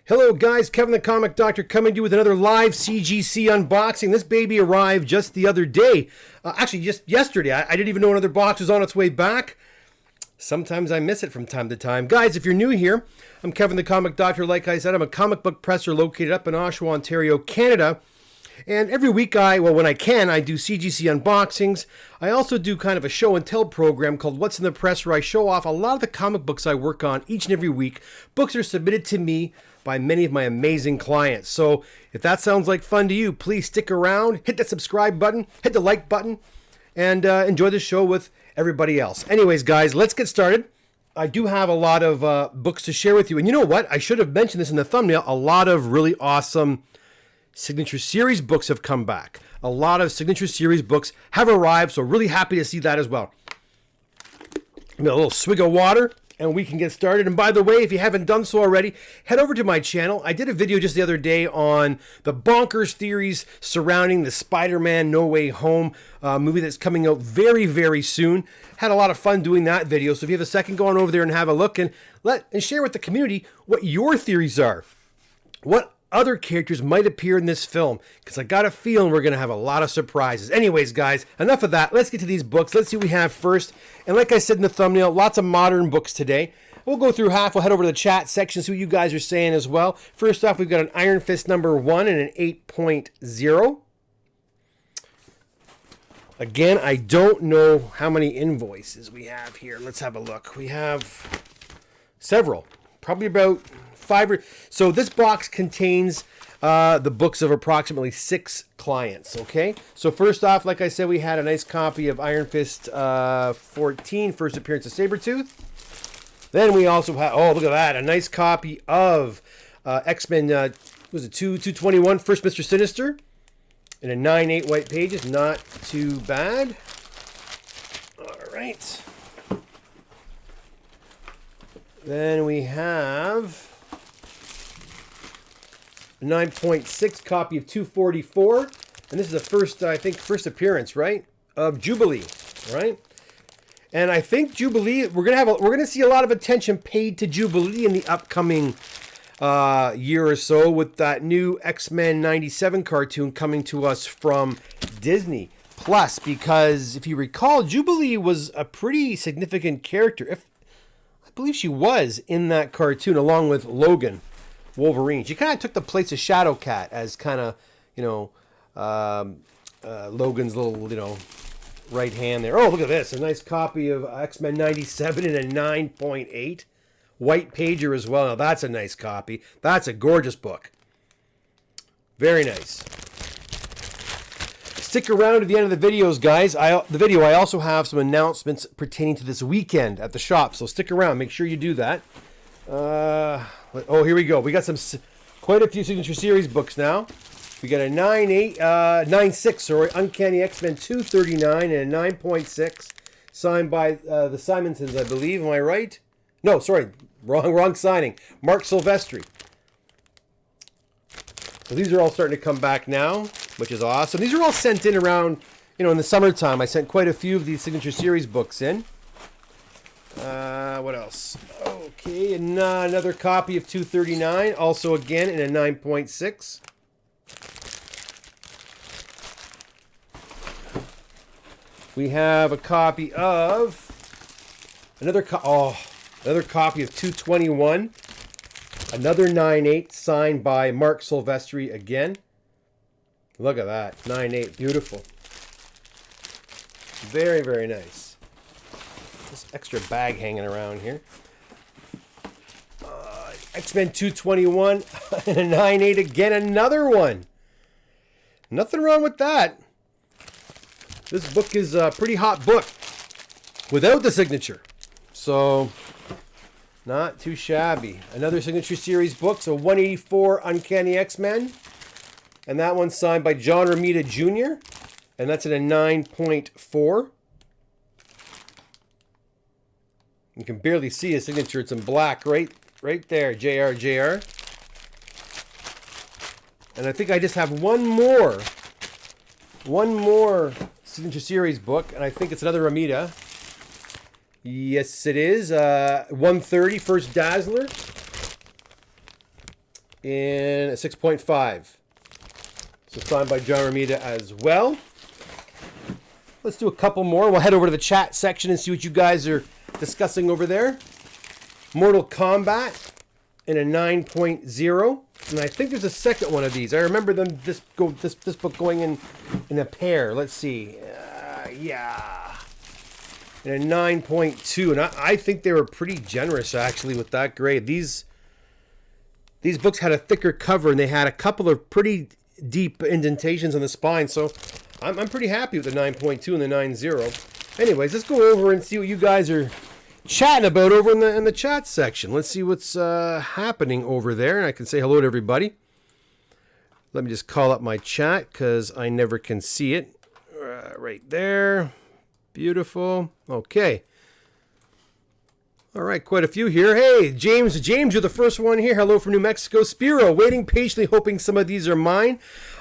Hello guys, Kevin the Comic Doctor coming to you with another live CGC unboxing. This baby arrived just the other day. Actually, just yesterday. I didn't even know another box was on its way back. Sometimes I miss it from time to time. Guys, if you're new here, I'm Kevin the Comic Doctor. Like I said, I'm a comic book presser located up in Oshawa, Ontario, Canada. And every week when I can, I do CGC unboxings. I also do kind of a show and tell program called What's in the Press, where I show off a lot of the comic books I work on each and every week. Books are submitted to me by many of my amazing clients. So if that sounds like fun to you, please stick around, hit that subscribe button, hit the like button, and enjoy the show with everybody else. Anyways, guys, let's get started. I do have a lot of books to share with you. And you know what? I should have mentioned this in the thumbnail. A lot of really awesome Signature Series books have come back. A lot of Signature Series books have arrived, so really happy to see that as well. A little swig of water, and we can get started. And by the way, if you haven't done so already, head over to my channel. I did a video just the other day on the bonkers theories surrounding the Spider-Man No Way Home movie that's coming out very, very soon. Had a lot of fun doing that video, so if you have a second, go on over there and have a look and share with the community what your theories are. What other characters might appear in this film, because I got a feeling we're going to have a lot of surprises. Anyways, guys, enough of that. Let's get to these books. Let's see what we have first. And like I said in the thumbnail, lots of modern books today. We'll go through half. We'll head over to the chat section, see what you guys are saying as well. First off, we've got an Iron Fist #1 and an 8.0. Again, I don't know how many invoices we have here. Let's have a look. We have several, probably about 5 so this box contains the books of approximately 6 clients. Okay, so first off, like I said, we had a nice copy of Iron Fist 14, first appearance of Sabretooth. Then we also had, oh look at that, a nice copy of X-Men was it 221, first Mr. Sinister, in a 9/8 white pages. Not too bad. All right, then we have 9.6 copy of 244, and this is the first, I think, first appearance, right, of Jubilee, right? And I think Jubilee, we're gonna see a lot of attention paid to Jubilee in the upcoming year or so, with that new X-Men 97 cartoon coming to us from Disney Plus. Because if you recall, Jubilee was a pretty significant character. I believe she was in that cartoon along with Logan Wolverine. She kind of took the place of Shadowcat as kind of, Logan's little, right hand there. Oh, look at this. A nice copy of X-Men 97 in a 9.8. White pager as well. Now, that's a nice copy. That's a gorgeous book. Very nice. Stick around to the end of the videos, guys. I also have some announcements pertaining to this weekend at the shop, so stick around. Make sure you do that. Oh, here we go. We got quite a few Signature Series books now. We got a 9.6, Uncanny X-Men 239 and a 9.6, signed by the Simonsons, I believe. Am I right? No, sorry, wrong signing. Mark Silvestri. So these are all starting to come back now, which is awesome. These are all sent in around, in the summertime. I sent quite a few of these Signature Series books in. What else? Okay, and another copy of 239, also again in a 9.6. We have a copy of another copy of 221, another 9.8 signed by Mark Silvestri again. Look at that, 9.8, beautiful. Very, very nice. This extra bag hanging around here. X-Men 221 and a 9.8 again, another one. Nothing wrong with that. This book is a pretty hot book without the signature. So, not too shabby. Another Signature Series book, so 184 Uncanny X-Men. And that one's signed by John Romita Jr. And that's at a 9.4. You can barely see his signature. It's in black right there, JR. And I think I just have one more Signature Series book, and I think it's another Romita. Yes, it is. 130, first Dazzler. in a 6.5. So signed by John Romita as well. Let's do a couple more. We'll head over to the chat section and see what you guys are discussing over there. Mortal Kombat in a 9.0. And I think there's a second one of these. I remember them this book going in a pair. Let's see. Yeah. In a 9.2. And I think they were pretty generous actually with that grade. These books had a thicker cover and they had a couple of pretty deep indentations on the spine. So I'm pretty happy with the 9.2 and the 9.0. Anyways, let's go over and see what you guys are chatting about over in the chat section. Let's see what's happening over there. And I can say hello to everybody. Let me just call up my chat because I never can see it. Right there. Beautiful. Okay. All right, quite a few here. Hey, James, you're the first one here. Hello from New Mexico. Spiro, waiting patiently, hoping some of these are mine.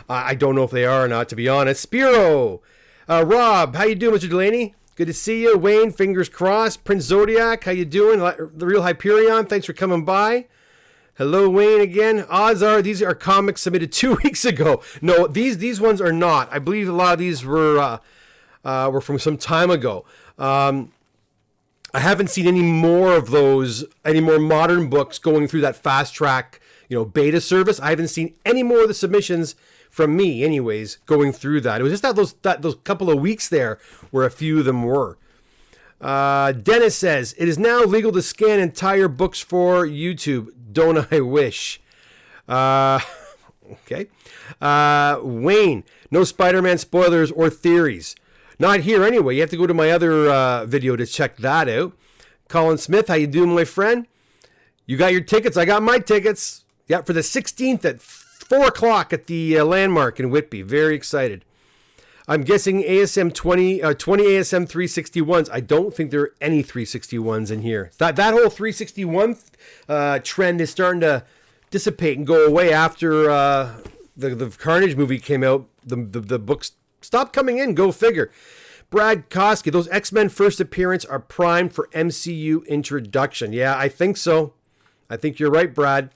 I don't know if they are or not, to be honest. Spiro. Rob, how you doing, Mr. Delaney? Good to see you. Wayne, fingers crossed. Prince Zodiac, how you doing? The Real Hyperion, thanks for coming by. Hello, Wayne, again. Odds are these are comics submitted 2 weeks ago. No, these ones are not. I believe a lot of these were from some time ago. I haven't seen any more of those, any more modern books going through that fast track, beta service. I haven't seen any more of the submissions from me, anyways, going through that. It was just those couple of weeks there where a few of them were. Dennis says, it is now legal to scan entire books for YouTube. Don't I wish? Okay. Wayne, no Spider-Man spoilers or theories. Not here anyway. You have to go to my other video to check that out. Colin Smith, how you doing, my friend? You got your tickets. I got my tickets. Yeah, for the 16th at 4 o'clock at the Landmark in Whitby. Very excited. I'm guessing ASM 20 ASM 361s. I don't think there are any 361s in here. That whole 361 trend is starting to dissipate and go away after the Carnage movie came out. The books stopped coming in. Go figure. Brad Koski, those X-Men first appearance are primed for MCU introduction. Yeah, I think so. I think you're right, Brad.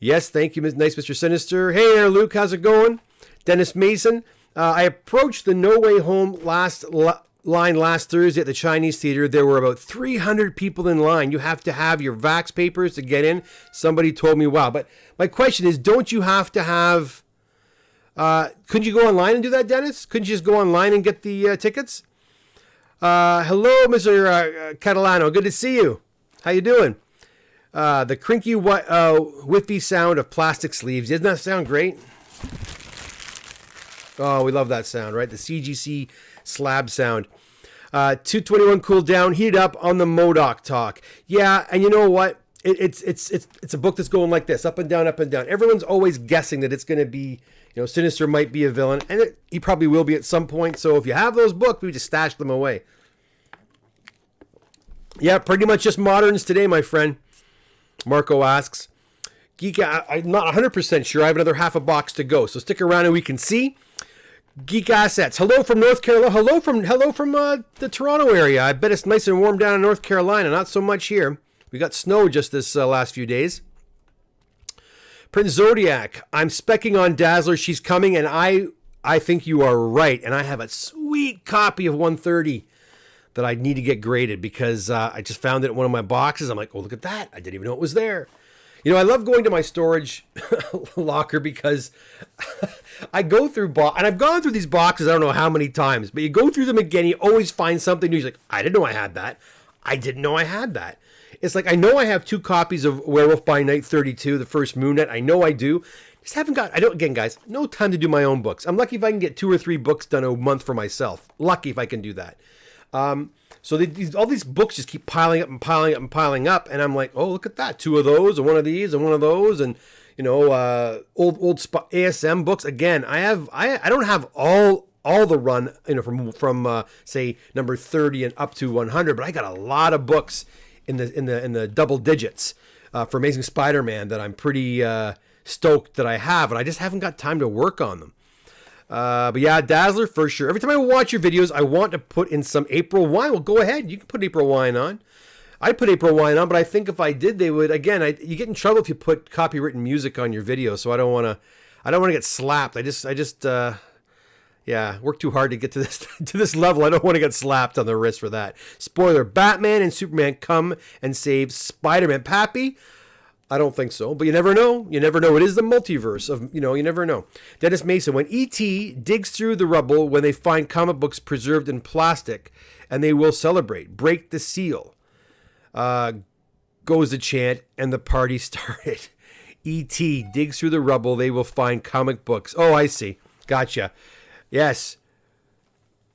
Yes, thank you, nice Mr. Sinister. Hey there, Luke. How's it going? Dennis Mason. I approached the No Way Home line last Thursday at the Chinese Theater. There were about 300 people in line. You have to have your vax papers to get in. Somebody told me, wow. But my question is, don't you have to have... couldn't you go online and do that, Dennis? Couldn't you just go online and get the tickets? Hello, Mr. Catalano. Good to see you. How you doing? The crinky, whiffy sound of plastic sleeves. Doesn't that sound great? Oh, we love that sound, right? The CGC slab sound. 221 cooled down, heated up on the MODOK talk. Yeah, and you know what? It's a book that's going like this, up and down, up and down. Everyone's always guessing that it's going to be, Sinister might be a villain, and he probably will be at some point. So if you have those books, we just stash them away. Yeah, pretty much just moderns today, my friend. Marco asks. Geek, I'm not 100% sure. I have another half a box to go, so stick around and we can see. Geek Assets. Hello from North Carolina. Hello from the Toronto area. I bet it's nice and warm down in North Carolina. Not so much here. We got snow just this last few days. Prince Zodiac. I'm specking on Dazzler. She's coming, and I think you are right. And I have a sweet copy of 130 that I need to get graded because I just found it in one of my boxes. I'm like, oh, look at that. I didn't even know it was there. I love going to my storage locker because I go through and I've gone through these boxes I don't know how many times, but you go through them again, you always find something new. You're like, I didn't know I had that. I didn't know I had that. It's like, I know I have 2 copies of Werewolf by Night 32, the first Moonnet. I know I do. Just haven't got, again, guys, no time to do my own books. I'm lucky if I can get 2 or 3 books done a month for myself. Lucky if I can do that. So all these books just keep piling up and piling up and piling up, and I'm like, oh, look at that, 2 of those, and 1 of these, and 1 of those, and old ASM books. Again, I don't have all the run, from say number 30 and up to 100, but I got a lot of books in the double digits for Amazing Spider-Man that I'm pretty stoked that I have, and I just haven't got time to work on them. But yeah, Dazzler for sure. Every time I watch your videos, I want to put in some April wine. Well, go ahead. You can put April wine on. I'd put April Wine on, but I think if I did, they would. Again, you get in trouble if you put copywritten music on your video. So I don't want to get slapped. I just work too hard to get to this level. I don't want to get slapped on the wrist for that. Spoiler: Batman and Superman come and save Spider-Man. Pappy? I don't think so, but you never know. You never know. It is the multiverse of, you never know. Dennis Mason: when E.T. digs through the rubble when they find comic books preserved in plastic, and they will celebrate. Break the seal. Goes the chant, and the party started. E.T. digs through the rubble, they will find comic books. Oh, I see. Gotcha. Yes.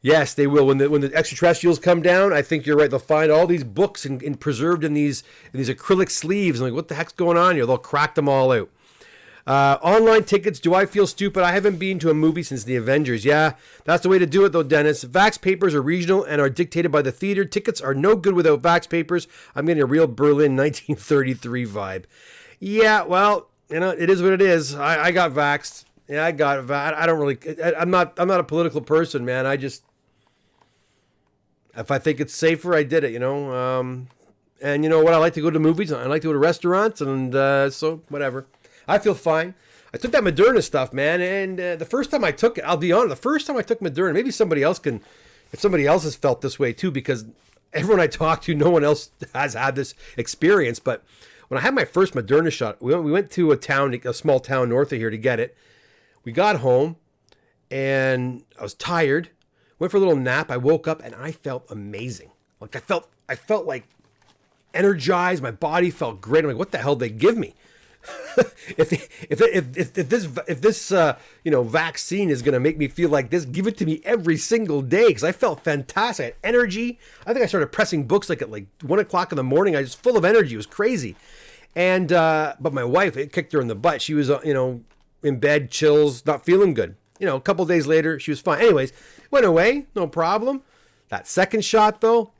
Yes, they will. When the extraterrestrials come down, I think you're right. They'll find all these books and preserved in these acrylic sleeves. I'm like, what the heck's going on here? They'll crack them all out. Online tickets. Do I feel stupid? I haven't been to a movie since the Avengers. Yeah, that's the way to do it, though, Dennis. Vax papers are regional and are dictated by the theater. Tickets are no good without Vax papers. I'm getting a real Berlin 1933 vibe. Yeah, well, it is what it is. I got vaxxed. Yeah, I got vaxxed. I don't really. I'm not a political person, man. If I think it's safer, I did it, And you know what? I like to go to movies. I like to go to restaurants. And so, whatever. I feel fine. I took that Moderna stuff, man. And the first time I took it, I'll be honest, the first time I took Moderna, maybe somebody else if somebody else has felt this way too, because everyone I talk to, no one else has had this experience. But when I had my first Moderna shot, we went to a small town north of here to get it. We got home and I was tired. Went for a little nap. I woke up and I felt amazing. Like I felt like energized. My body felt great. I'm like, what the hell did they give me? if this vaccine is gonna make me feel like this, give it to me every single day, because I felt fantastic. I had energy. I think I started pressing books at 1 o'clock in the morning. I was full of energy. It was crazy. And but my wife, it kicked her in the butt. She was in bed, chills, not feeling good. A couple days later, she was fine. Anyways, went away, no problem. That second shot, though,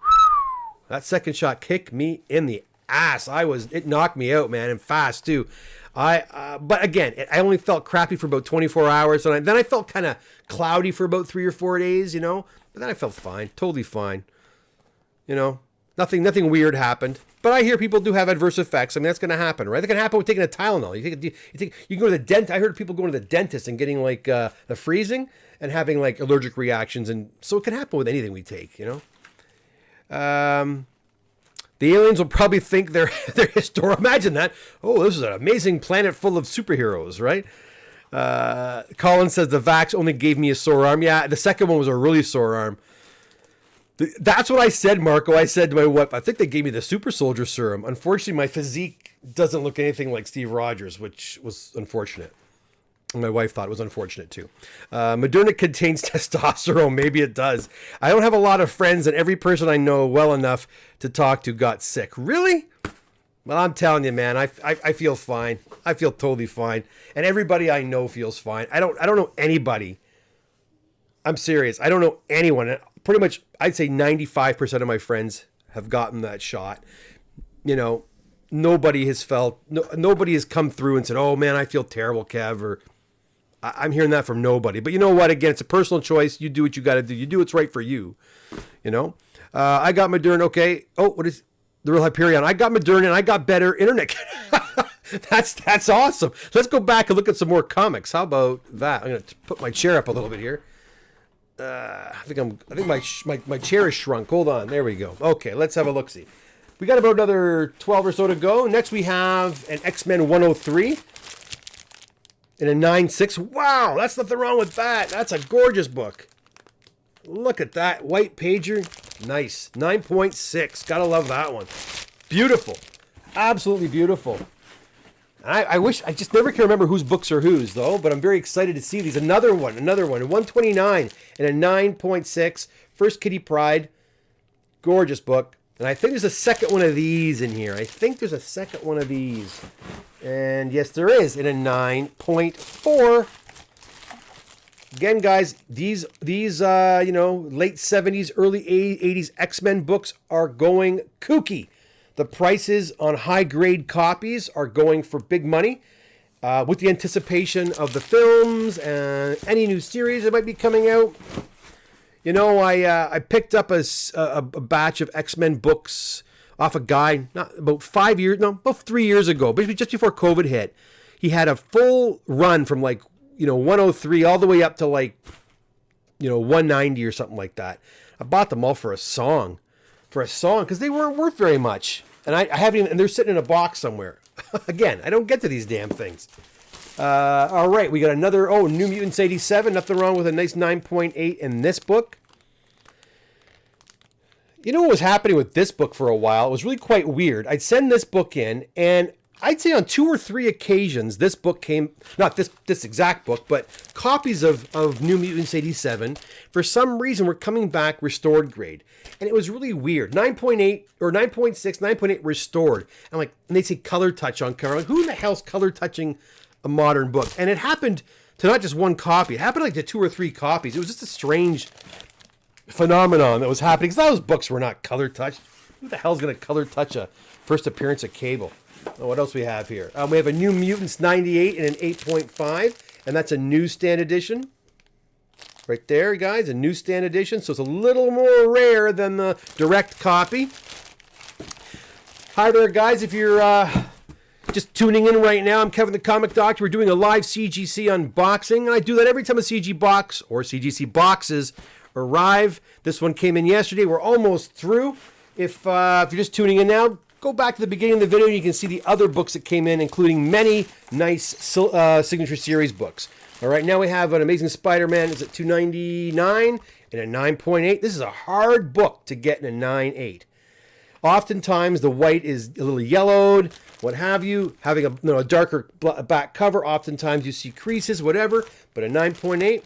that second shot kicked me in the ass. It knocked me out, man, and fast too. But again, I only felt crappy for about 24 hours, and then I felt kind of cloudy for about 3 or 4 days, But then I felt fine, totally fine. Nothing weird happened. But I hear people do have adverse effects. I mean, that's going to happen, right? That can happen with taking a Tylenol. You can go to the dentist. I heard people going to the dentist and getting the freezing and having allergic reactions, and so it can happen with anything we take, The aliens will probably think they're historical. Imagine that. Oh, this is an amazing planet full of superheroes, right? Colin says the vax only gave me a sore arm. Yeah, the second one was a really sore arm. That's what I said, Marco. I said to my wife, I think they gave me the super soldier serum. Unfortunately, my physique doesn't look anything like Steve Rogers, which was unfortunate. My wife thought it was unfortunate too. Moderna contains testosterone. Maybe it does. I don't have a lot of friends, and every person I know well enough to talk to got sick. Really? Well, I'm telling you, man, I feel fine. I feel totally fine. And everybody I know feels fine. I don't know anybody. I'm serious. I don't know anyone. Pretty much, I'd say 95% of my friends have gotten that shot. Nobody has nobody has come through and said, oh man, I feel terrible, Kev, or I'm hearing that from nobody. But you know what? Again, it's a personal choice. You do what you got to do. You do what's right for you. I got Moderna. Okay. Oh, what is the real Hyperion? I got Moderna and I got better internet. That's awesome. Let's go back and look at some more comics. How about that? I'm going to put my chair up a little bit here. I think my chair is shrunk. Hold on. There we go. Okay, let's have a look-see. We got about another 12 or so to go. Next we have an X-Men 103 in a 9.6. Wow, that's nothing wrong with that. That's a gorgeous book. Look at that. White pager. Nice. 9.6. Gotta love that one. Beautiful. Absolutely beautiful. I wish, I just never can remember whose books are whose, though, but I'm very excited to see these. Another one, 129 and a 9.6. First Kitty Pryde. Gorgeous book. And I think there's a second one of these in here. And yes, there is in a 9.4. Again, guys, these late 70s, early 80s X-Men books are going kooky. The prices on high-grade copies are going for big money. With the anticipation of the films and any new series that might be coming out. I picked up a batch of X-Men books off a guy, not about 5 years, no, about 3 years ago, basically just before COVID hit. He had a full run from like, 103 all the way up to like, 190 or something like that. I bought them all for a song, because they weren't worth very much. And I haven't even, and they're sitting in a box somewhere. Again, I don't get to these damn things. All right, we got another, New Mutants 87. Nothing wrong with a nice 9.8 in this book. You know what was happening with this book for a while? It was really quite weird. I'd send this book in, and I'd say on 2 or 3 occasions, this book came, not this exact book, but copies of New Mutants 87, for some reason, were coming back restored grade. And it was really weird. 9.8 or 9.6, 9.8 restored. And they'd say color touch on cover. I'm like, who in the hell's color touching a modern book? And it happened to not just one copy. It happened to 2 or 3 copies. It was just a strange phenomenon that was happening, because those books were not color touched. Who the hell's going to color touch a first appearance of Cable? What else we have here? We have a New Mutants 98 and an 8.5, and that's a newsstand edition. Right there, guys, a newsstand edition, so it's a little more rare than the direct copy. Hi there, guys. If you're just tuning in right now, I'm Kevin the Comic Doctor. We're doing a live CGC unboxing, and I do that every time a CG box or CGC boxes arrive. This one came in yesterday. We're almost through. If you're just tuning in now, go back to the beginning of the video and you can see the other books that came in, including many nice Signature Series books. All right, now we have an Amazing Spider-Man. Is it $2.99 and a 9.8? This is a hard book to get in a 9.8. Oftentimes the white is a little yellowed, what have you. Having a darker back cover, oftentimes you see creases, whatever. But a 9.8,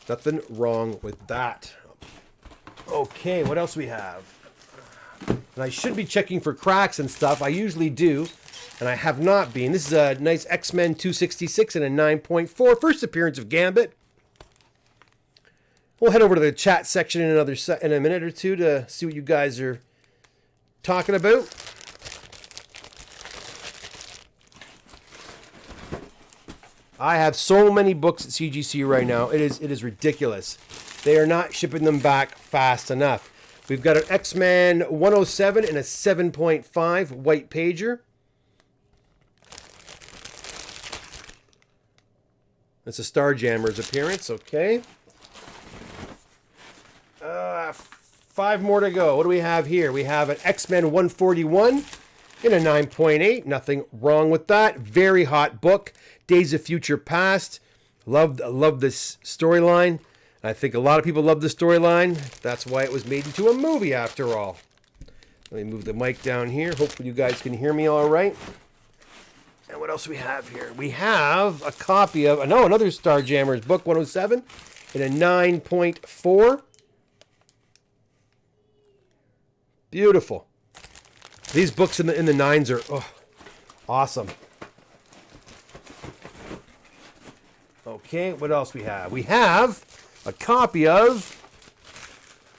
nothing wrong with that. Okay, what else we have? And I should be checking for cracks and stuff. I usually do, and I have not been. This is a nice X-Men 266 and a 9.4. First appearance of Gambit. We'll head over to the chat section in a minute or two to see what you guys are talking about. I have so many books at CGC right now. It is ridiculous. They are not shipping them back fast enough. We've got an X-Men 107 and a 7.5 white pager. That's a Starjammer's appearance, okay. 5 more to go. What do we have here? We have an X-Men 141 in a 9.8. Nothing wrong with that. Very hot book. Days of Future Past. Love this storyline. I think a lot of people love the storyline. That's why it was made into a movie after all. Let me move the mic down here. Hopefully you guys can hear me all right. And what else do we have here? We have a copy of, another Starjammer's book, 107, in a 9.4. Beautiful. These books in the 9s are awesome. Okay, what else we have? We have a copy of,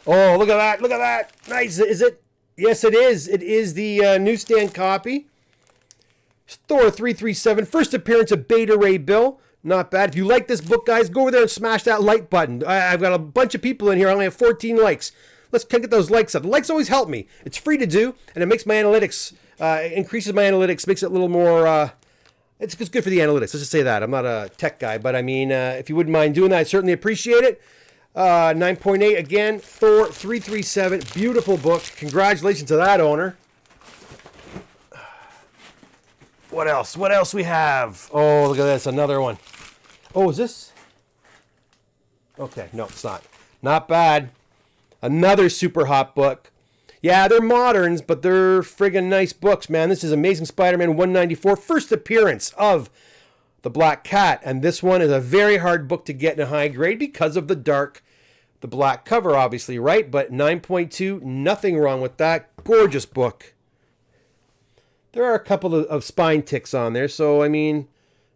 look at that, nice. Is it? Yes, it is. It is the newsstand copy. Thor 337, first appearance of Beta Ray Bill. Not bad. If you like this book, guys, go over there and smash that like button. I've got a bunch of people in here. I only have 14 likes. Let's get those likes up. The likes always help me. It's free to do, and it makes my analytics, increases my analytics, makes it a little more, it's good for the analytics. Let's just say that. I'm not a tech guy, but I mean, if you wouldn't mind doing that, I certainly appreciate it. 9.8 again, Thor 337, beautiful book. Congratulations to that owner. What else? What else we have? Oh, look at this, another one. Oh, is this? Okay, no, it's not. Not bad. Another super hot book. Yeah, they're moderns, but they're friggin' nice books, man. This is Amazing Spider-Man 194, first appearance of the Black Cat. And this one is a very hard book to get in a high grade because of the black cover, obviously, right? But 9.2, nothing wrong with that. Gorgeous book. There are a couple of spine ticks on there, so, I mean,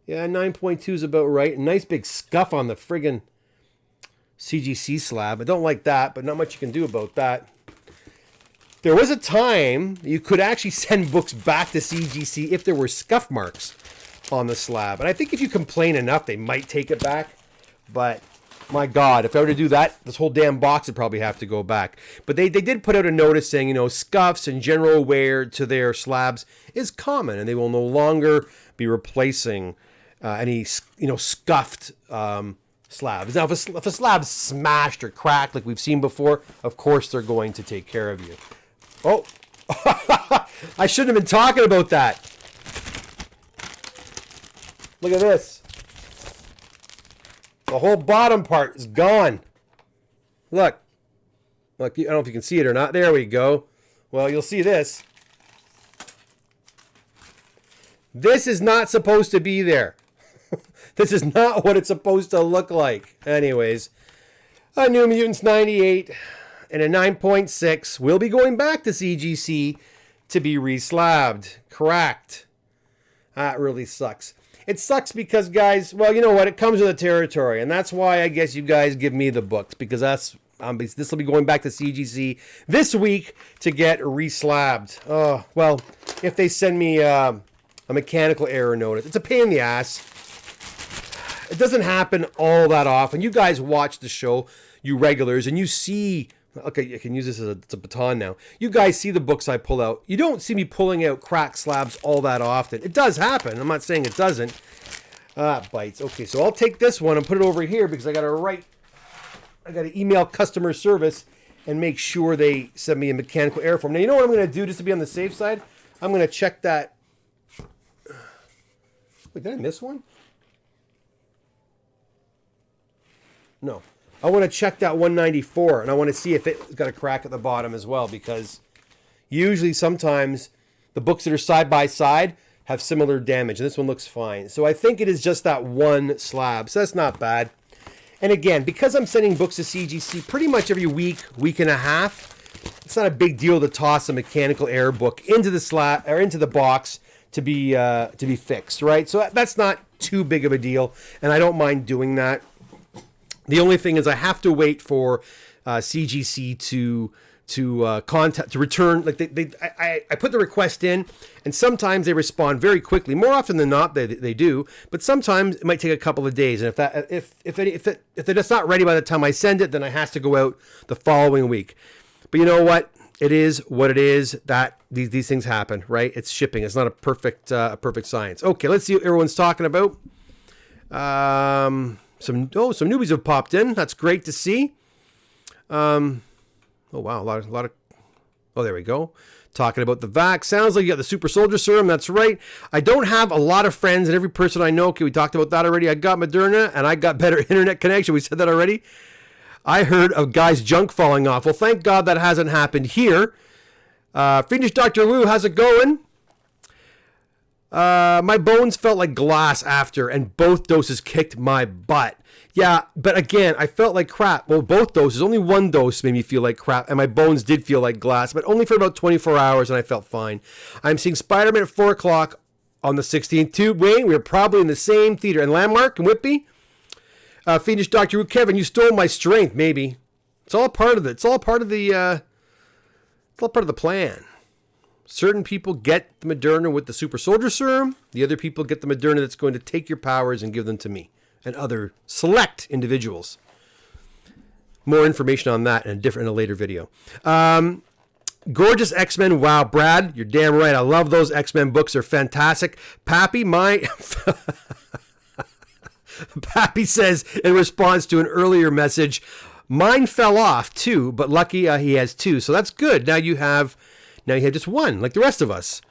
yeah, 9.2 is about right. A nice big scuff on the friggin' CGC slab. I don't like that, but not much you can do about that. There was a time you could actually send books back to CGC if there were scuff marks on the slab. And I think if you complain enough, they might take it back. But My God, if I were to do that, this whole damn box would probably have to go back. But they did put out a notice saying, you know, scuffs and general wear to their slabs is common, and they will no longer be replacing any, you know, scuffed slabs. Now, if a slab's smashed or cracked like we've seen before, of course they're going to take care of you. Oh, I shouldn't have been talking about that. Look at this. The whole bottom part is gone. Look. Look, I don't know if you can see it or not. There we go. Well, you'll see this. This is not supposed to be there. This is not what it's supposed to look like. Anyways, a New Mutants 98 and a 9.6 will be going back to CGC to be reslabbed. Correct. That really sucks. It sucks because, guys, well, you know what? It comes with the territory, and that's why I guess you guys give me the books, because that's this will be going back to CGC this week to get reslabbed. Oh, well, if they send me a mechanical error notice, it's a pain in the ass. It doesn't happen all that often. You guys watch the show, you regulars, and you see. Okay, I can use this as a baton now. You guys see the books I pull out. You don't see me pulling out cracked slabs all that often. It does happen. I'm not saying it doesn't. Bites. Okay, so I'll take this one and put it over here because I got to email customer service and make sure they send me a mechanical error form. Now, you know what I'm going to do just to be on the safe side? I'm going to check that. Wait, did I miss one? No. I want to check that 194, and I want to see if it's got a crack at the bottom as well, because usually sometimes the books that are side by side have similar damage, and this one looks fine. So I think it is just that one slab, so that's not bad. And again, because I'm sending books to CGC pretty much every week, week and a half, it's not a big deal to toss a mechanical error book into the slab or into the box to be fixed, right? So that's not too big of a deal, and I don't mind doing that. The only thing is I have to wait for CGC to return. Like I put the request in, and sometimes they respond very quickly. More often than not, they do. But sometimes it might take a couple of days. And if they're just not ready by the time I send it, then it has to go out the following week. But you know what? It is what it is. That these things happen, right? It's shipping. It's not a perfect science. Okay, let's see what everyone's talking about. Some newbies have popped in. That's great to see. Oh wow, a lot of. Oh, there we go. Talking about the vac. Sounds like you got the super soldier serum. That's right. I don't have a lot of friends, and every person I know. Okay, we talked about that already. I got Moderna, and I got better internet connection. We said that already. I heard of guys' junk falling off. Well, thank God that hasn't happened here. Fiendish Dr. Wu, how's it going? My bones felt like glass after, and both doses kicked my butt. Yeah, but again, I felt like crap. Well, both doses, only one dose made me feel like crap, and my bones did feel like glass, but only for about 24 hours, and I felt fine. I'm seeing Spider-Man at 4 o'clock on the 16th too. Wayne, we were probably in the same theater. And Landmark and Whitby? Fiendish Dr. Wu, Kevin, you stole my strength, maybe. It's all part of it. It's all part of the plan. Certain people get the Moderna with the super soldier serum. The other people get the Moderna that's going to take your powers and give them to me and other select individuals. More information on that in a later video. Gorgeous X-Men. Wow, Brad, you're damn right. I love those X-Men books. They're fantastic. Pappy, Pappy says in response to an earlier message, mine fell off too, but lucky he has two. So that's good. Now you have just one, like the rest of us.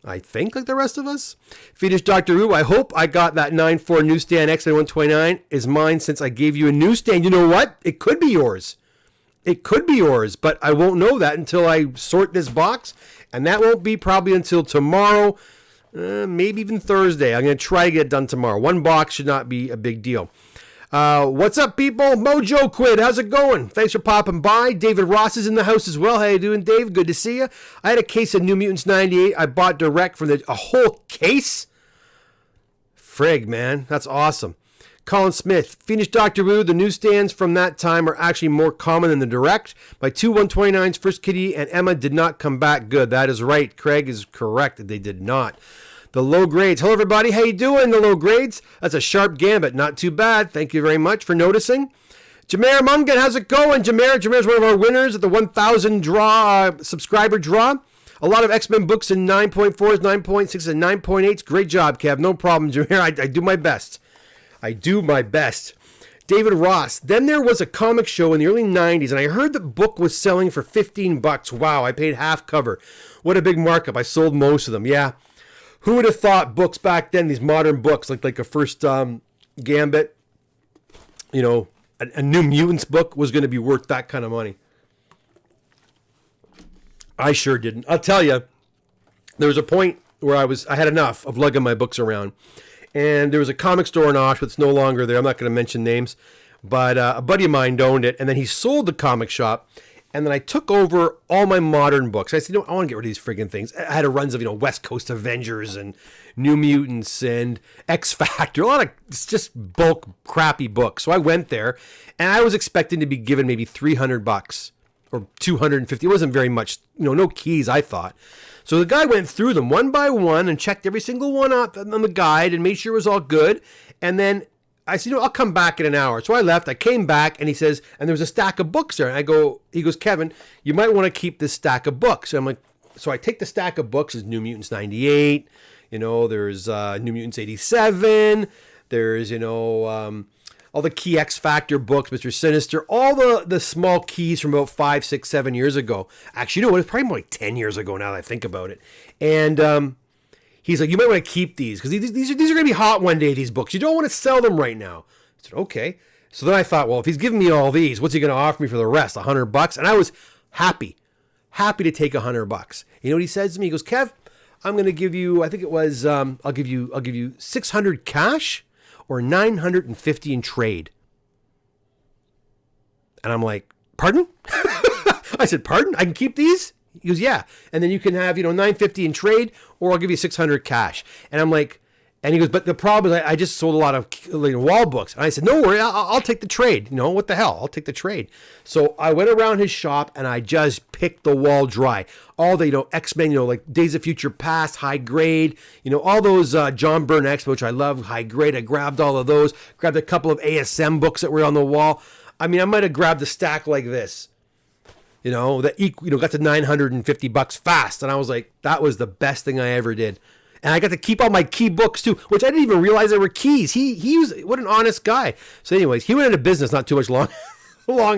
I think like the rest of us. Fiendish Dr. Wu, I hope I got that 9.4 newsstand X-Men 129 is mine since I gave you a newsstand. You know what? It could be yours. It could be yours, but I won't know that until I sort this box, and that won't be probably until tomorrow, maybe even Thursday. I'm going to try to get it done tomorrow. One box should not be a big deal. What's up, people? Mojo Quid, how's it going? Thanks for popping by. David Ross is in the house as well. How you doing, Dave? Good to see you. I had a case of New Mutants 98. I bought direct from a whole case. Frig, man. That's awesome. Colin Smith, Fiendish Dr. Wu, the newsstands from that time are actually more common than the direct. My two 129s, First Kitty and Emma, did not come back good. That is right. Craig is correct. They did not. The low grades. Hello, everybody. How you doing, the low grades? That's a sharp gambit. Not too bad. Thank you very much for noticing. Jameer Mungan, how's it going? Jameer's one of our winners at the 1,000 subscriber draw. A lot of X-Men books in 9.4s, 9.6s, and 9.8s. Great job, Kev. No problem, Jameer. I do my best. I do my best. David Ross. Then there was a comic show in the early 90s, and I heard the book was selling for $15. Wow, I paid half cover. What a big markup. I sold most of them. Yeah. Who would have thought books back then, these modern books, like a first Gambit, you know, a New Mutants book was going to be worth that kind of money? I sure didn't. I'll tell you, there was a point where I had enough of lugging my books around. And there was a comic store in Oshawa that's no longer there. I'm not going to mention names. But a buddy of mine owned it. And then he sold the comic shop. And then I took over all my modern books. I said, I want to get rid of these friggin' things. I had runs of, West Coast Avengers and New Mutants and X Factor. A lot of just bulk crappy books. So I went there. And I was expecting to be given maybe $300 or $250. It wasn't very much, no keys, I thought. So the guy went through them one by one and checked every single one out on the guide and made sure it was all good. And then I said, I'll come back in an hour. So I left. I came back and he says, and there was a stack of books there. And he goes, Kevin, you might want to keep this stack of books. And I'm like, so I take the stack of books. There's New Mutants 98. There's New Mutants 87. There's, all the key X Factor books, Mr. Sinister, all the small keys from about 5, 6, 7 years ago. Actually, you know what? It's probably more like 10 years ago now that I think about it. And he's like, you might want to keep these because these are going to be hot one day, these books. You don't want to sell them right now. I said, okay. So then I thought, well, if he's giving me all these, what's he going to offer me for the rest? $100? And I was happy to take $100. You know what he says to me? He goes, Kev, I'm going to give you, I think it was, I'll give you 600 cash or 950 in trade. And I'm like, pardon? I said, pardon? I can keep these? He goes, yeah. And then you can have, 950 in trade, or I'll give you 600 cash. And I'm like, and he goes, but the problem is I just sold a lot of wall books. And I said, no worry, I'll take the trade. What the hell? I'll take the trade. So I went around his shop and I just picked the wall dry. All the, X-Men, like Days of Future Past, high grade, all those John Byrne X, which I love, high grade. I grabbed all of those, grabbed a couple of ASM books that were on the wall. I mean, I might have grabbed a stack like this. That got to $950 fast. And I was like, that was the best thing I ever did. And I got to keep all my key books too, which I didn't even realize they were keys. He was, what an honest guy. So anyways, he went into business not too much long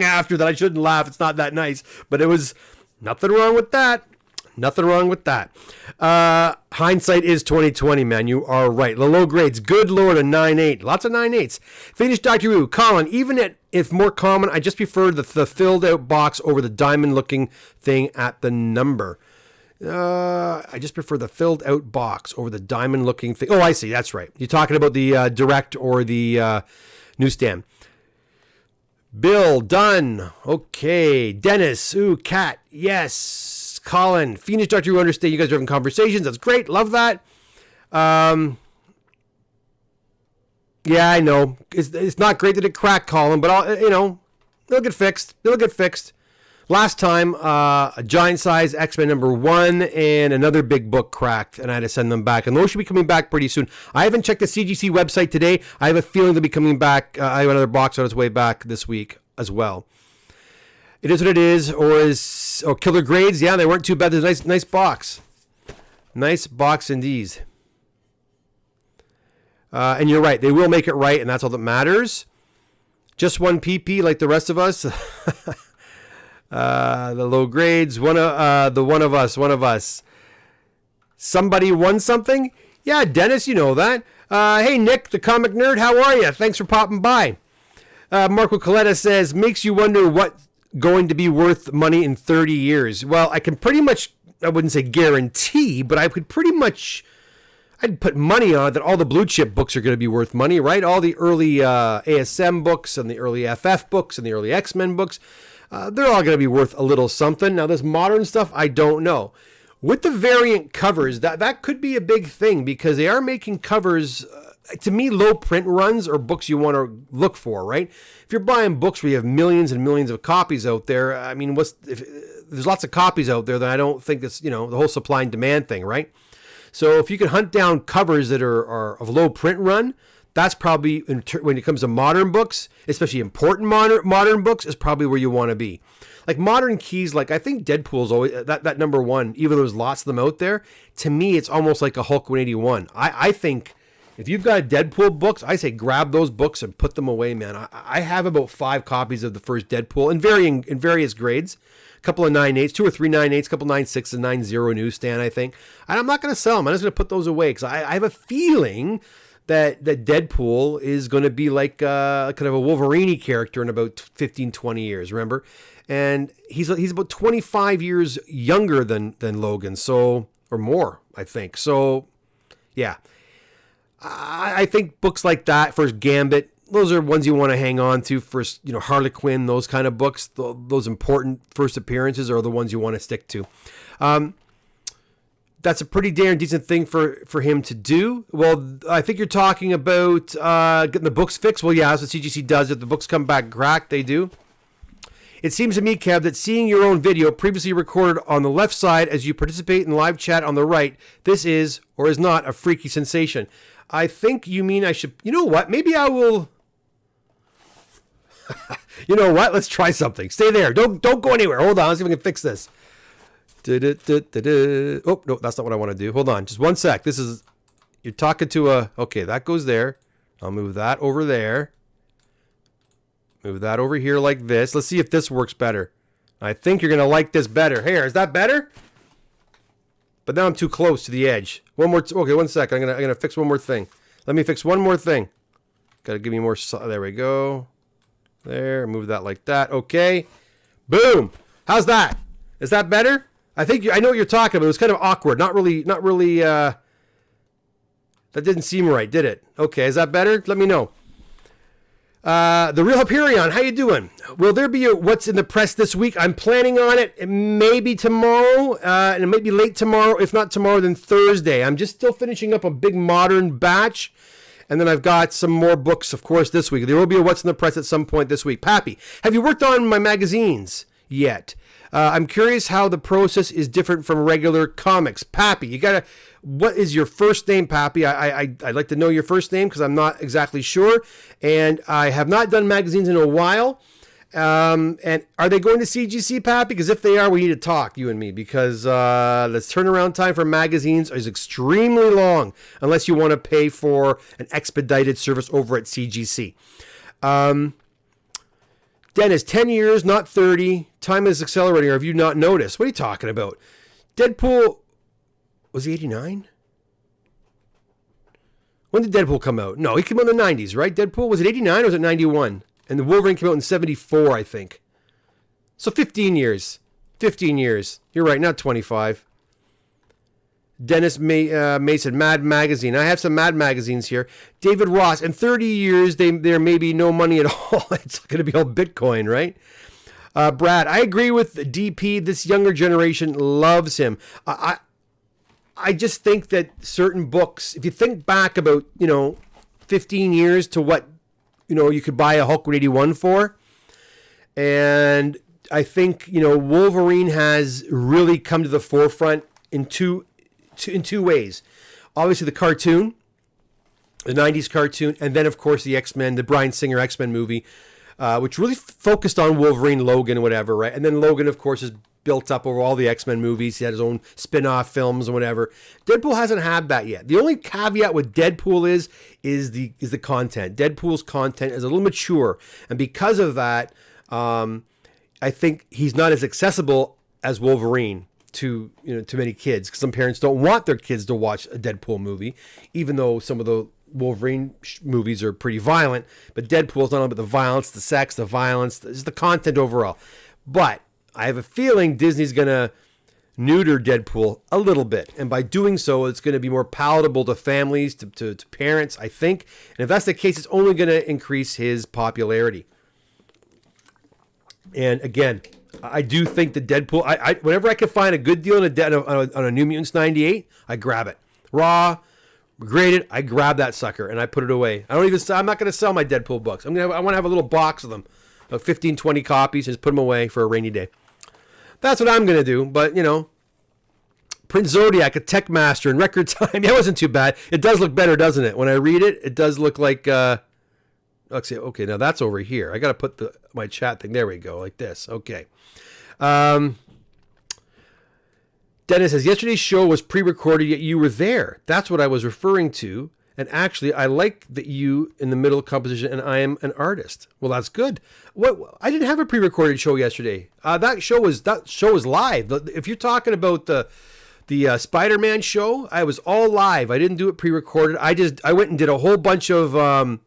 after that. I shouldn't laugh. It's not that nice, but it was nothing wrong with that. Nothing wrong with that. Hindsight is 2020, man. You are right. The low grades, good Lord, a 9.8. Lots of 9.8s. Finish Dr. Who. Colin, even if more common, I just prefer the filled out box over the diamond looking thing at the number. I just prefer the filled out box over the diamond looking thing. Oh, I see. That's right. You're talking about the direct or the newsstand. Bill, done. Okay. Dennis, ooh, Kat, yes. Colin, Phoenix Doctor Who, understand you guys are having conversations. That's great. Love that. Yeah, I know. It's not great that it cracked, Colin, but they'll get fixed. They'll get fixed. Last time, a giant size X-Men #1 and another big book cracked, and I had to send them back. And those should be coming back pretty soon. I haven't checked the CGC website today. I have a feeling they'll be coming back. I have another box on its way back this week as well. It is what it is, or Killer Grades. Yeah, they weren't too bad. There's a nice box. Nice box indeed. And you're right. They will make it right, and that's all that matters. Just one PP like the rest of us. The low grades, one of us. Somebody won something? Yeah, Dennis, you know that. Hey, Nick, the comic nerd, how are you? Thanks for popping by. Marco Coletta says, makes you wonder what's going to be worth money in 30 years. Well, I can pretty much, I wouldn't say guarantee, but I could pretty much, I'd put money on that all the blue chip books are going to be worth money, right? All the early ASM books and the early FF books and the early X-Men books. They're all going to be worth a little something. Now, this modern stuff, I don't know. With the variant covers, that could be a big thing because they are making covers, to me, low print runs or books you want to look for, right? If you're buying books where you have millions and millions of copies out there, I mean, if there's lots of copies out there, then I don't think it's, the whole supply and demand thing, right? So if you can hunt down covers that are of low print run, That's probably, when it comes to modern books, especially important modern books, is probably where you want to be. Like modern keys, like I think Deadpool's always, that number one, even though there's lots of them out there, to me, it's almost like a Hulk 181. I think if you've got Deadpool books, I say grab those books and put them away, man. I have about 5 copies of the first Deadpool in various grades. A couple of 9.8s, 2 or 3 9.8s, a couple of 9.6s, 9.0 newsstand, I think. And I'm not going to sell them. I'm just going to put those away because I have a feeling that Deadpool is going to be like kind of a Wolverine character in about 15, 20 years, remember? And he's about 25 years younger than Logan, so, or more, I think. So, yeah. I think books like that, first Gambit, those are ones you want to hang on to. First, Harley Quinn, those kind of books, those important first appearances are the ones you want to stick to. That's a pretty darn decent thing for him to do. Well, I think you're talking about getting the books fixed. Well, yeah, that's what CGC does. If the books come back cracked, they do. It seems to me, Kev, that seeing your own video previously recorded on the left side as you participate in live chat on the right, this is or is not a freaky sensation. I think you mean I should... You know what? Maybe I will... You know what? Let's try something. Stay there. Don't go anywhere. Hold on. Let's see if we can fix this. Oh, no, that's not what I want to do. Hold on. Just one sec. This is... You're talking to a... Okay, that goes there. I'll move that over there. Move that over here like this. Let's see if this works better. I think you're going to like this better. Here, is that better? But now I'm too close to the edge. One more... Okay, one sec. I'm gonna fix one more thing. Let me fix one more thing. Got to give me more... There we go. There. Move that like that. Okay. Boom. How's that? Is that better? I know what you're talking about. It was kind of awkward. Not really... That didn't seem right, did it? Okay, is that better? Let me know. The Real Hyperion, how you doing? Will there be a What's in the Press this week? I'm planning on it. Maybe tomorrow, and it may be late tomorrow. If not tomorrow, then Thursday. I'm just still finishing up a big modern batch, and then I've got some more books, of course, this week. There will be a What's in the Press at some point this week. Pappy, have you worked on my magazines yet? I'm curious how the process is different from regular comics. Pappy, what is your first name, Pappy? I'd like to know your first name because I'm not exactly sure. And I have not done magazines in a while. And are they going to CGC, Pappy? Because if they are, we need to talk, you and me, because the turnaround time for magazines is extremely long unless you want to pay for an expedited service over at CGC. Dennis, 10 years, not 30. Time is accelerating, or have you not noticed? What are you talking about? Deadpool, was he 89? When did Deadpool come out? No, he came out in the 90s, right? Deadpool, was it 89 or was it 91? And the Wolverine came out in 74, I think. So 15 years. 15 years. You're right, not 25. Dennis Mason, Mad Magazine. I have some Mad Magazines here. David Ross, in 30 years, there may be no money at all. It's going to be all Bitcoin, right? Brad, I agree with DP. This younger generation loves him. I just think that certain books, if you think back about, 15 years to what, you could buy a Hulk 181 for. And I think, Wolverine has really come to the forefront in two ways. Obviously the cartoon, the 90s cartoon, and then of course the X-Men, the Bryan Singer X-Men movie, which really focused on Wolverine, Logan, whatever, right? And then Logan, of course, is built up over all the X-Men movies. He had his own spin-off films and whatever. Deadpool hasn't had that yet. The only caveat with Deadpool is the content. Deadpool's content is a little mature, and because of that, I think he's not as accessible as Wolverine to many kids, because some parents don't want their kids to watch a Deadpool movie, even though some of the Wolverine movies are pretty violent. But Deadpool's not only about the violence, the sex, the violence, just the content overall. But I have a feeling Disney's going to neuter Deadpool a little bit, and by doing so, it's going to be more palatable to families, to parents, I think. And if that's the case, it's only going to increase his popularity. And again, I do think that Deadpool, whenever I can find a good deal on a New Mutants 98, I grab it. Raw, graded, I grab that sucker and I put it away. I'm not going to sell my Deadpool books. I want to have a little box of them, of 15, 20 copies, and just put them away for a rainy day. That's what I'm going to do. But, Prince Zodiac, a tech master in record time. That wasn't too bad. It does look better, doesn't it? When I read it, it does look like... okay, now that's over here. I got to put my chat thing. There we go, like this. Okay. Dennis says, yesterday's show was pre-recorded, yet you were there. That's what I was referring to. And actually, I like that you in the middle of composition, and I am an artist. Well, that's good. I didn't have a pre-recorded show yesterday. That show was live. If you're talking about the Spider-Man show, I was all live. I didn't do it pre-recorded. I went and did a whole bunch of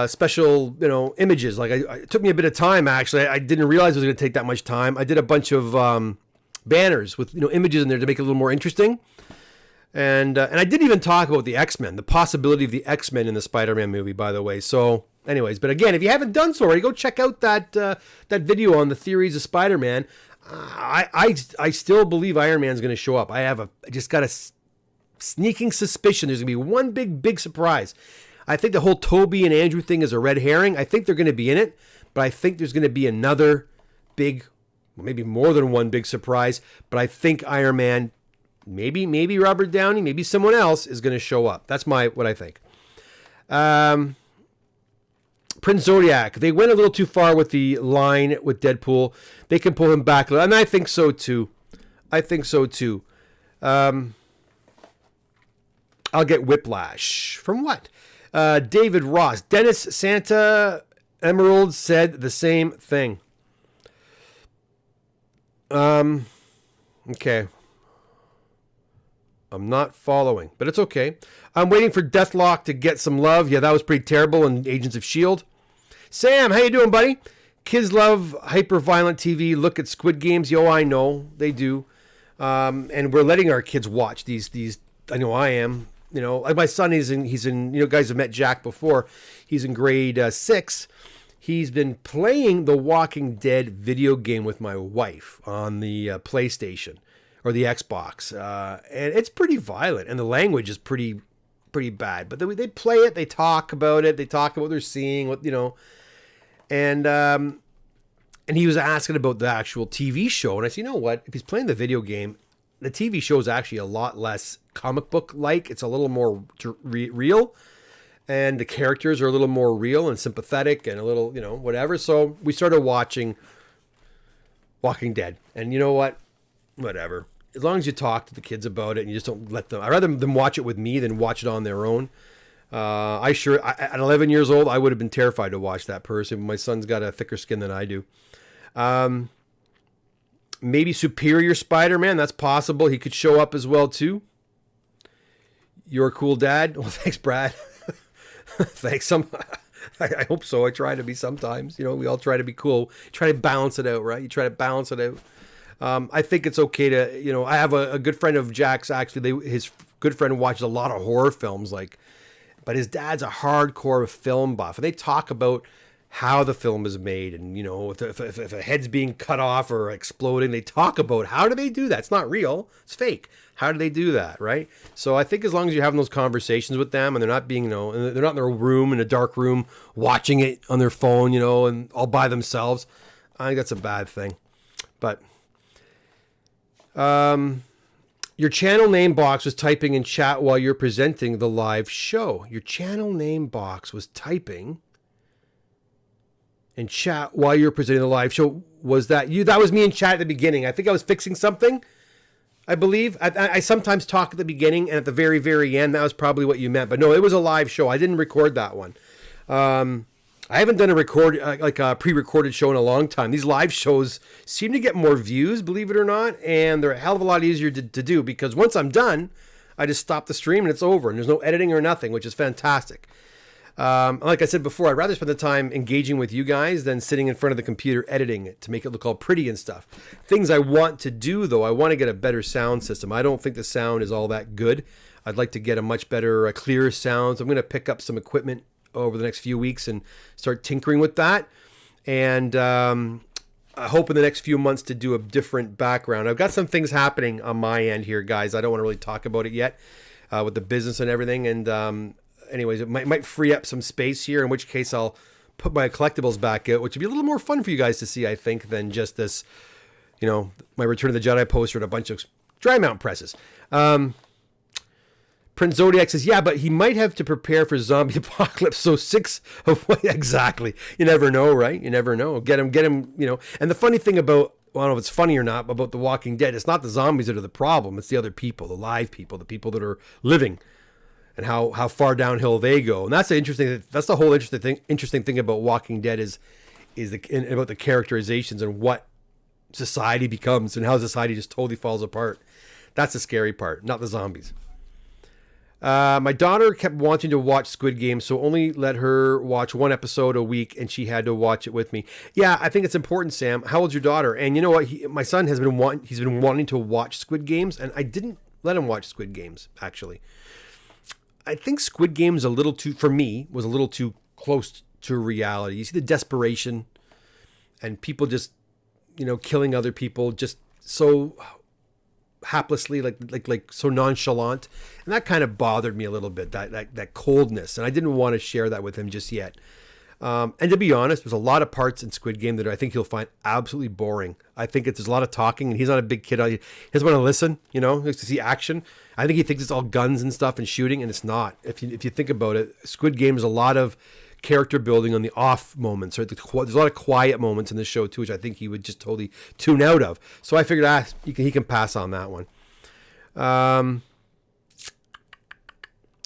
special, images. Like it took me a bit of time, actually. I didn't realize it was going to take that much time. I did a bunch of banners with images in there to make it a little more interesting. And I didn't even talk about the X-Men, the possibility of the X-Men in the Spider-Man movie, by the way. So anyways, but again, if you haven't done so already, go check out that video on the theories of Spider-Man. I still believe Iron Man's going to show up. I just got a sneaking suspicion there's going to be one big surprise. I think the whole Toby and Andrew thing is a red herring. I think they're going to be in it, but I think there's going to be another big, maybe more than one big surprise. But I think Iron Man, maybe Robert Downey, maybe someone else is going to show up. That's what I think. Prince Zodiac, they went a little too far with the line with Deadpool. They can pull him back, and I think so too. I'll get whiplash. From what? David Ross. Dennis Santa Emerald said the same thing. Okay. I'm not following, but it's okay. I'm waiting for Deathlock to get some love. Yeah, that was pretty terrible in Agents of S.H.I.E.L.D. Sam, how you doing, buddy? Kids love hyper-violent TV. Look at Squid Games. Yo, I know. They do. And we're letting our kids watch these. I know I am. Like my son, he's in, guys have met Jack before. He's in grade 6. He's been playing the Walking Dead video game with my wife on the PlayStation or the Xbox. And it's pretty violent, and the language is pretty bad. But they play it, they talk about it, they talk about what they're seeing, and he was asking about the actual TV show, and I said, you know what? If he's playing the video game, the TV show is actually a lot less comic book like. It's a little more real, and the characters are a little more real and sympathetic and a little, whatever. So we started watching Walking Dead, and you know what? Whatever. As long as you talk to the kids about it and you just don't let them. I'd rather them watch it with me than watch it on their own. At 11 years old, I would have been terrified to watch that person. My son's got a thicker skin than I do. Maybe Superior Spider-Man. That's possible. He could show up as well, too. You're a cool dad. Well, thanks, Brad. Thanks. I hope so. I try to be sometimes. We all try to be cool. Try to balance it out, right? You try to balance it out. I think it's okay to, I have a good friend of Jack's, actually. His good friend watches a lot of horror films, but his dad's a hardcore film buff. And they talk about how the film is made, and if a head's being cut off or exploding, they talk about how do they do that. It's not real, it's fake. How do they do that, right? So I think as long as you're having those conversations with them, and they're not being, they're not in their room, in a dark room, watching it on their phone, and all by themselves, I think that's a bad thing. But your channel name box was typing in chat while you're presenting the live show. Your channel name box was typing in chat while you're presenting the live show. Was that you? That was me in chat at the beginning. I think I was fixing something, I believe. I sometimes talk at the beginning and at the very, very end. That was probably what you meant. But no, it was a live show. I didn't record that one. I haven't done a pre-recorded show in a long time. These live shows seem to get more views, believe it or not, and they're a hell of a lot easier to do, because once I'm done, I just stop the stream and it's over, and there's no editing or nothing, which is fantastic. Like I said before, I'd rather spend the time engaging with you guys than sitting in front of the computer editing it to make it look all pretty and stuff. Things I want to do, though, I want to get a better sound system. I don't think the sound is all that good. I'd like to get a much better, clearer sound. So I'm going to pick up some equipment over the next few weeks and start tinkering with that. And I hope in the next few months to do a different background. I've got some things happening on my end here, guys. I don't want to really talk about it yet with the business and everything. And anyways, it might free up some space here, in which case I'll put my collectibles back out, which would be a little more fun for you guys to see, I think, than just this my Return of the Jedi poster and a bunch of dry mount presses. Prince Zodiac says, yeah, but he might have to prepare for zombie apocalypse. So 6 of what exactly? You never know, right? You never know. Get him. And the funny thing about, well, I don't know if it's funny or not, about The Walking Dead, it's not the zombies that are the problem. It's the other people, the live people, the people that are living, and how far downhill they go. And that's the whole interesting thing about Walking Dead is about the characterizations and what society becomes and how society just totally falls apart. That's the scary part, not the zombies. My daughter kept wanting to watch Squid Game, so only let her watch 1 episode a week, and she had to watch it with me. Yeah, I think it's important, Sam. How old's your daughter? And you know what? My son has been wanting to watch Squid Games, and I didn't let him watch Squid Games, actually. I think Squid Games was a little too close to reality. You see the desperation and people just, killing other people just so haplessly, like so nonchalant, and that kind of bothered me a little bit, that coldness, and I didn't want to share that with him just yet. And to be honest, there's a lot of parts in Squid Game that I think he'll find absolutely boring. I think there's a lot of talking, and he's not a big kid. He doesn't want to listen, he likes to see action. I think he thinks it's all guns and stuff and shooting, and it's not. If you think about it, Squid Game is a lot of character building on the off moments, right? There's a lot of quiet moments in the show too, which I think he would just totally tune out of. So I figured he can pass on that one.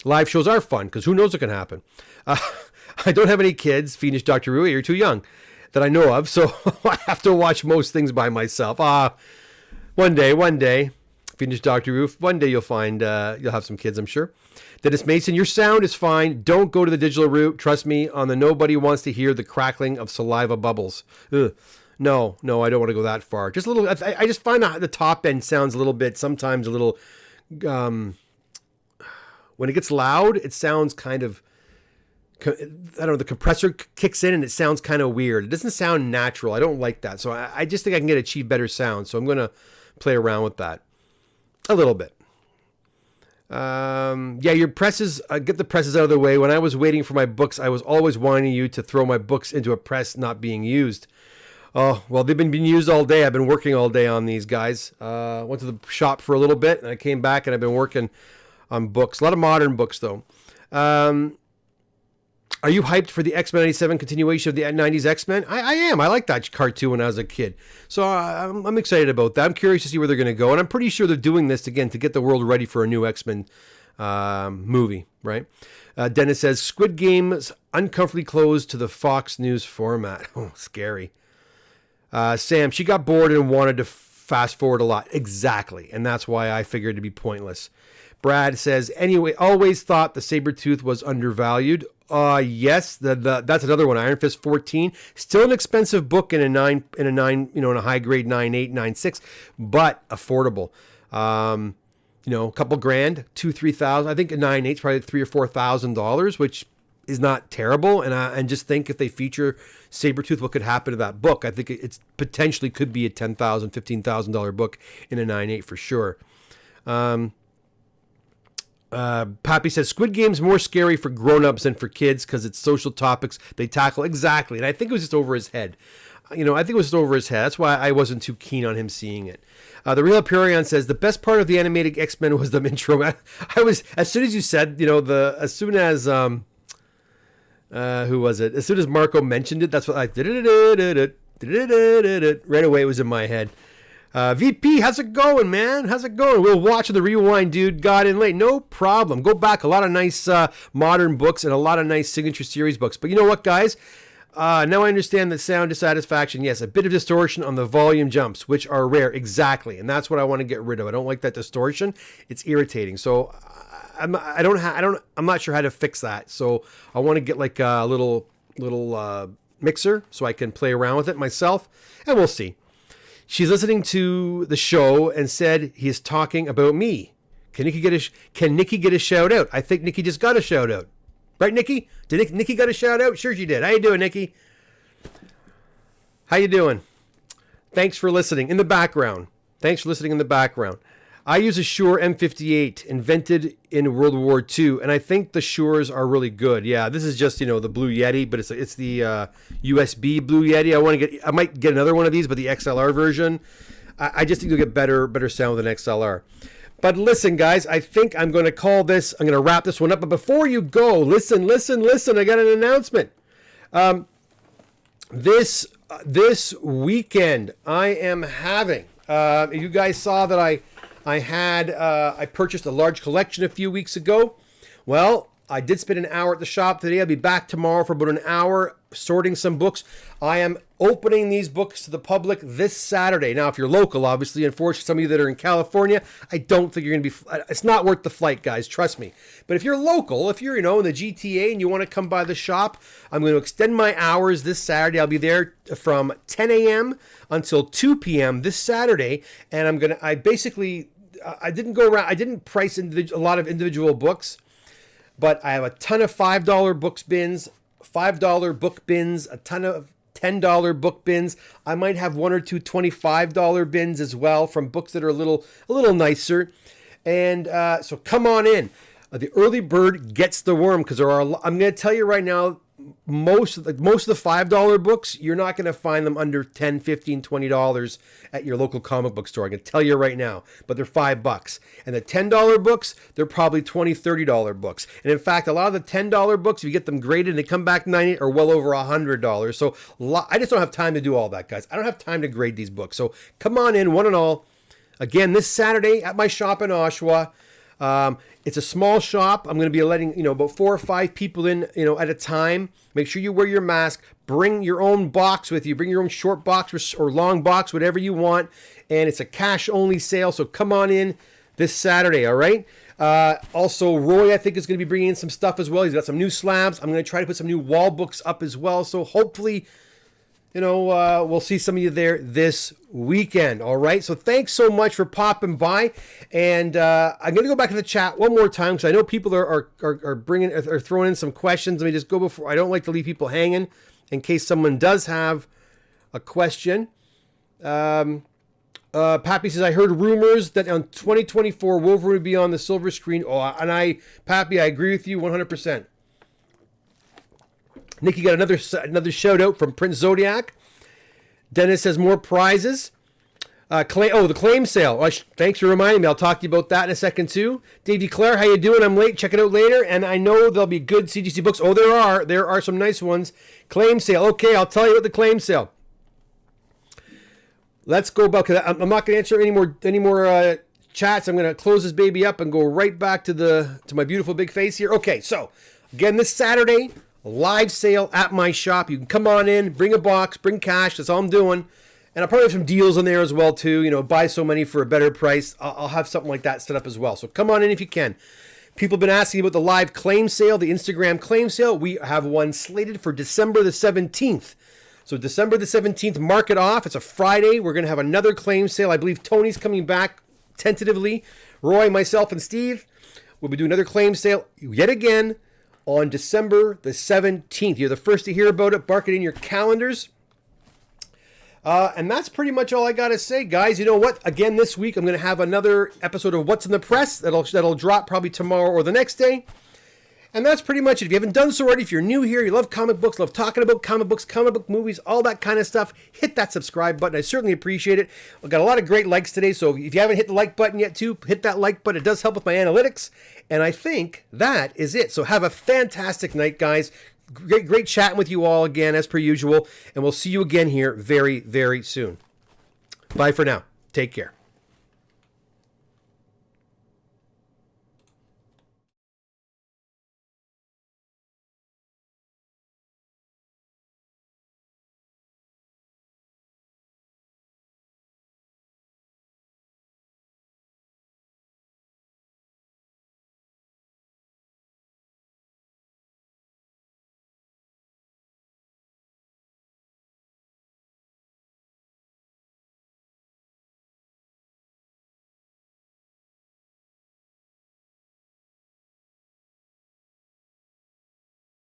Live shows are fun because who knows what can happen. I don't have any kids. Fiendish Dr. Rui, you're too young that I know of, so I have to watch most things by myself. One day, Fiendish Dr. Rui, one day you'll have some kids, I'm sure. Dennis Mason, your sound is fine. Don't go to the digital route. Trust me, nobody wants to hear the crackling of saliva bubbles. Ugh. No, I don't want to go that far. Just a little. I just find the top end sounds sometimes a little. When it gets loud, it sounds kind of. I don't know. The compressor kicks in and it sounds kind of weird. It doesn't sound natural. I don't like that. So I just think I can achieve better sound. So I'm going to play around with that a little bit. Your presses, get the presses out of the way. When I was waiting for my books, I was always wanting you to throw my books into a press not being used. Oh, well, they've been being used all day. I've been working all day on these guys. Went to the shop for a little bit and I came back and I've been working on books. A lot of modern books though. Are you hyped for the X-Men 97 continuation of the 90s X-Men? I am. I like that cartoon when I was a kid. So I'm excited about that. I'm curious to see where they're going to go. And I'm pretty sure they're doing this, again, to get the world ready for a new X-Men movie, right? Dennis says, Squid Game's uncomfortably close to the Fox News format. Oh, scary. Sam, she got bored and wanted to fast forward a lot. Exactly. And that's why I figured it'd be pointless. Brad says, anyway, always thought the Sabretooth was undervalued. Yes, that's another one. Iron Fist 14, still an expensive book in a high grade 9.8, 9.6, but affordable. A couple grand, $2,000-$3,000. I think a 9.8 is probably $3,000 or $4,000, which is not terrible. And just think if they feature Sabretooth, what could happen to that book? I think it's potentially could be a $10,000, $15,000 book in a 9.8 for sure. Pappy says Squid Game's more scary for grown-ups than for kids because it's social topics they tackle. Exactly. And I think it was just over his head. I think it was just over his head. That's why I wasn't too keen on him seeing it. The Real Hyperion says the best part of the animated X-Men was the intro. I was, as soon as you said, as soon as who was it? As soon as Marco mentioned it, that's what I right away it was in my head. VP, how's it going, man? How's it going? We'll watch the rewind, dude. Got in late. No problem. Go back. A lot of nice modern books and a lot of nice signature series books. But you know what, guys? Now I understand that sound dissatisfaction. Yes, a bit of distortion on the volume jumps, which are rare. Exactly. And that's what I want to get rid of. I don't like that distortion. It's irritating. So I'm not sure how to fix that. So I want to get like a little mixer so I can play around with it myself. And we'll see. She's listening to the show and said he is talking about me. Can Nikki get a shout out? I think Nikki just got a shout out. Right, Nikki? Did Nikki got a shout out? Sure she did. How you doing, Nikki? How you doing? Thanks for listening in the background. I use a Shure M58, invented in World War II, and I think the Shures are really good. Yeah, this is just, the Blue Yeti, but it's the USB Blue Yeti. I might get another one of these, but the XLR version. I just think you'll get better sound with an XLR. But listen, guys, I think I'm going to call this, I'm going to wrap this one up. But before you go, listen, I got an announcement. This weekend, I am having, you guys saw that I purchased a large collection a few weeks ago. Well, I did spend an hour at the shop today. I'll be back tomorrow for about an hour sorting some books. I am opening these books to the public this Saturday. Now, if you're local, obviously, unfortunately, some of you that are in California, I don't think you're going to be, it's not worth the flight, guys, trust me. But if you're local, if you're, in the GTA and you want to come by the shop, I'm going to extend my hours this Saturday. I'll be there from 10 a.m. until 2 p.m. this Saturday. And I didn't price a lot of individual books. But I have a ton of $5 $5 book bins, a ton of $10 book bins. I might have one or two $25 bins as well from books that are a little nicer. And so come on in. The early bird gets the worm, because I'm going to tell you right now, most of the $5 books, you're not going to find them under $10, $15, $20 at your local comic book store. I can tell you right now, but they're $5. And the $10 books, they're probably $20, $30 books. And in fact, a lot of the $10 books, if you get them graded and they come back 90, are well over $100. So I just don't have time to do all that, guys. I don't have time to grade these books. So come on in, one and all. Again, this Saturday at my shop in Oshawa. It's a small shop. I'm going to be letting, about 4 or 5 people in, at a time. Make sure you wear your mask. Bring your own box with you. Bring your own short box or long box, whatever you want. And it's a cash only sale. So come on in this Saturday. All right. Also, Roy, I think, is going to be bringing in some stuff as well. He's got some new slabs. I'm going to try to put some new wall books up as well. So hopefully, we'll see some of you there this weekend. All right. So thanks so much for popping by. And I'm going to go back to the chat one more time, because I know people are throwing in some questions. Let me just go before. I don't like to leave people hanging in case someone does have a question. Pappy says, I heard rumors that on 2024 Wolverine would be on the silver screen. Pappy, I agree with you 100%. Nikki got another shout out from Prince Zodiac. Dennis says more prizes. The claim sale. Thanks for reminding me. I'll talk to you about that in a second too. Davey Claire, how you doing? I'm late. Check it out later. And I know there'll be good CGC books. Oh, there are some nice ones. Claim sale. Okay, I'll tell you about the claim sale. Let's go back. I'm not going to answer any more chats. I'm going to close this baby up and go right back to my beautiful big face here. Okay, so again, this Saturday, a live sale at my shop. You can come on in, bring a box, bring cash. That's all I'm doing. And I'll probably have some deals in there as well too. Buy so many for a better price. I'll have something like that set up as well. So come on in if you can. People have been asking about the live claim sale, the Instagram claim sale. We have one slated for December the 17th. So December the 17th, mark it off. It's a Friday. We're going to have another claim sale. I believe Tony's coming back tentatively. Roy, myself, and Steve will be doing another claim sale yet again on December the 17th. You're the first to hear about it. Mark it in your calendars. And that's pretty much all I got to say, guys. You know what? Again, this week, I'm going to have another episode of What's in the Press. That'll drop probably tomorrow or the next day. And that's pretty much it. If you haven't done so already, if you're new here, you love comic books, love talking about comic books, comic book movies, all that kind of stuff, hit that subscribe button. I certainly appreciate it. I've got a lot of great likes today, so if you haven't hit the like button yet too, hit that like button. It does help with my analytics. And I think that is it. So have a fantastic night, guys. Great chatting with you all again, as per usual. And we'll see you again here very, very soon. Bye for now. Take care.